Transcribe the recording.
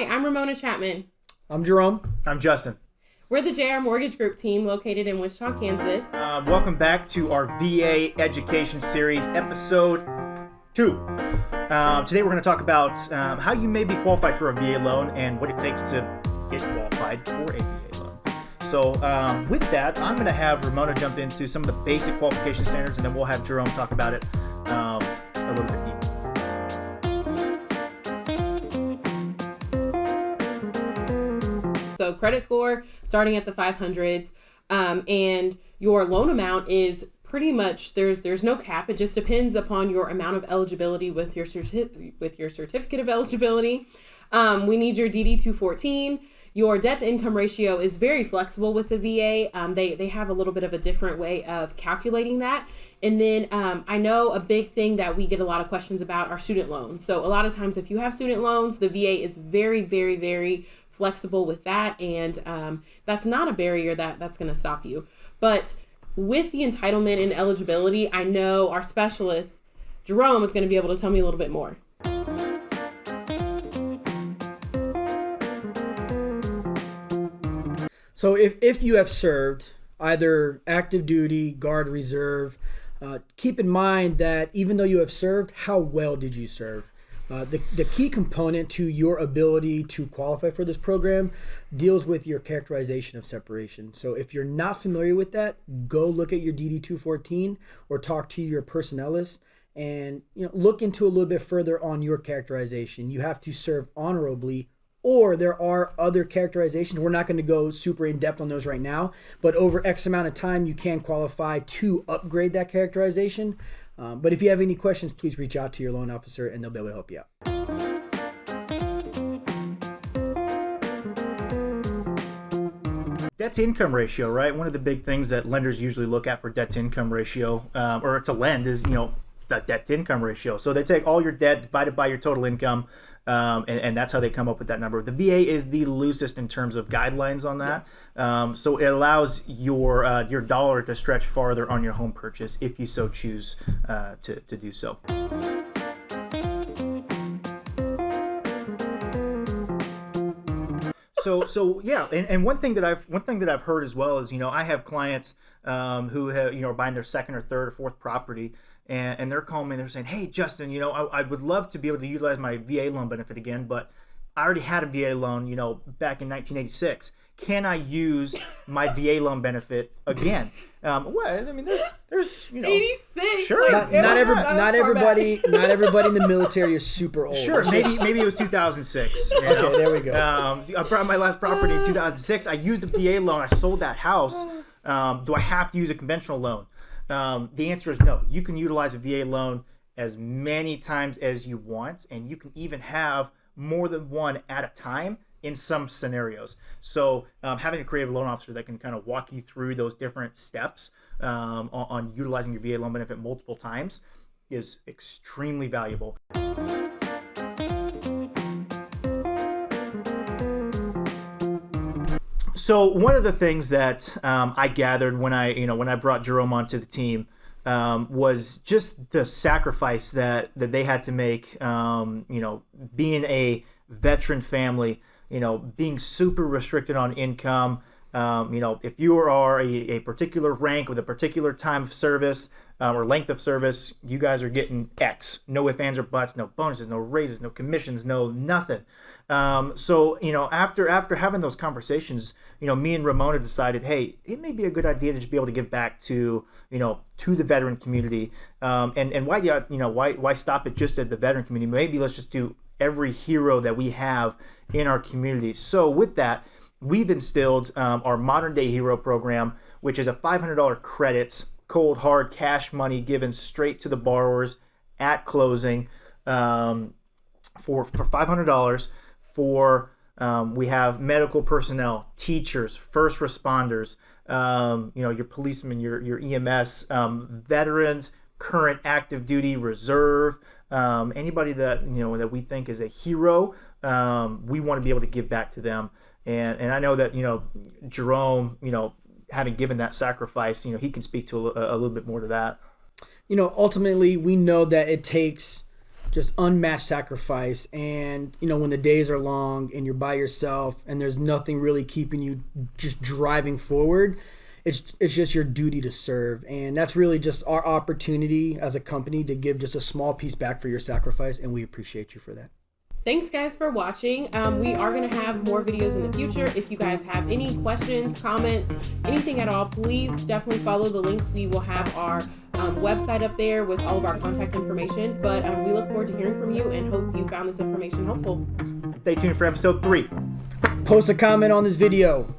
Hi, I'm Ramona Chapman. I'm Jerome. I'm Justin. We're the JR Mortgage Group team located in Wichita, Kansas. Welcome back to our VA Education Series, Episode 2. Today we're going to talk about how you may be qualified for a VA loan and what it takes to get qualified for a VA loan. So with that, I'm going to have Ramona jump into some of the basic qualification standards, and then we'll have Jerome talk about it a little bit deeper. So credit score starting at the 500s, and your loan amount is pretty much there's no cap. It just depends upon your amount of eligibility with your certificate of eligibility. We need your DD 214. Your debt to income ratio is very flexible with the VA. They have a little bit of a different way of calculating that. And then I know a big thing that we get a lot of questions about are student loans. So a lot of times if you have student loans, the VA is very, very, very flexible with that. And that's not a barrier that's going to stop you. But with the entitlement and eligibility, I know our specialist, Jerome, is going to be able to tell me a little bit more. So if you have served either active duty, guard, reserve, keep in mind that even though you have served, how well did you serve? The key component to your ability to qualify for this program deals with your characterization of separation. So if you're not familiar with that, go look at your DD 214 or talk to your personnelist and look into a little bit further on your characterization. You have to serve honorably, or there are other characterizations. We're not going to go super in depth on those right now, but over X amount of time, you can qualify to upgrade that characterization. But if you have any questions, please reach out to your loan officer and they'll be able to help you out. Debt to income ratio, right? One of the big things that lenders usually look at for debt to income ratio, or to lend, is that debt to income ratio. So they take all your debt divided by your total income, and that's how they come up with that number. The VA is the loosest in terms of guidelines on that. So it allows your dollar to stretch farther on your home purchase if you so choose to do so. So yeah, and one thing that I've heard as well is I have clients who have are buying their second or third or fourth property, and they're calling me and they're saying, hey Justin, I would love to be able to utilize my VA loan benefit again, but I already had a VA loan back in 1986. Can I use my VA loan benefit again? Well, I mean, there's 86. Sure. Not everybody in the military is super old. Sure. Maybe it was 2006. Okay, there we go. I brought my last property in 2006. I used a VA loan. I sold that house. Do I have to use a conventional loan? The answer is no. You can utilize a VA loan as many times as you want, and you can even have more than one at a time in some scenarios. So having a creative loan officer that can kind of walk you through those different steps on utilizing your VA loan benefit multiple times is extremely valuable. So one of the things that I gathered when I brought Jerome onto the team was just the sacrifice that they had to make. Being a veteran family, being super restricted on income. If you are a particular rank with a particular time of service or length of service, you guys are getting X. No ifs, ands, or buts, no bonuses, no raises, no commissions, no nothing. So after having those conversations, me and Ramona decided, hey, it may be a good idea to just be able to give back to the veteran community. And why stop it just at the veteran community? Maybe let's just do every hero that we have in our community. So with that, we've instilled our Modern Day Hero program, which is a $500 credit, cold hard cash money given straight to the borrowers at closing for $500 for we have medical personnel, teachers, first responders, your policemen, your EMS, veterans, current active duty, reserve, anybody that that we think is a hero. We want to be able to give back to them, and I know that Jerome, having given that sacrifice, he can speak to a little bit more to that. Ultimately, we know that it takes just unmatched sacrifice. And when the days are long and you're by yourself and there's nothing really keeping you just driving forward, it's just your duty to serve. And that's really just our opportunity as a company to give just a small piece back for your sacrifice, and we appreciate you for that. Thanks, guys, for watching. We are going to have more videos in the future. If you guys have any questions, comments, anything at all, please definitely follow the links. We will have our website up there with all of our contact information. But we look forward to hearing from you and hope you found this information helpful. Stay tuned for episode 3. Post a comment on this video.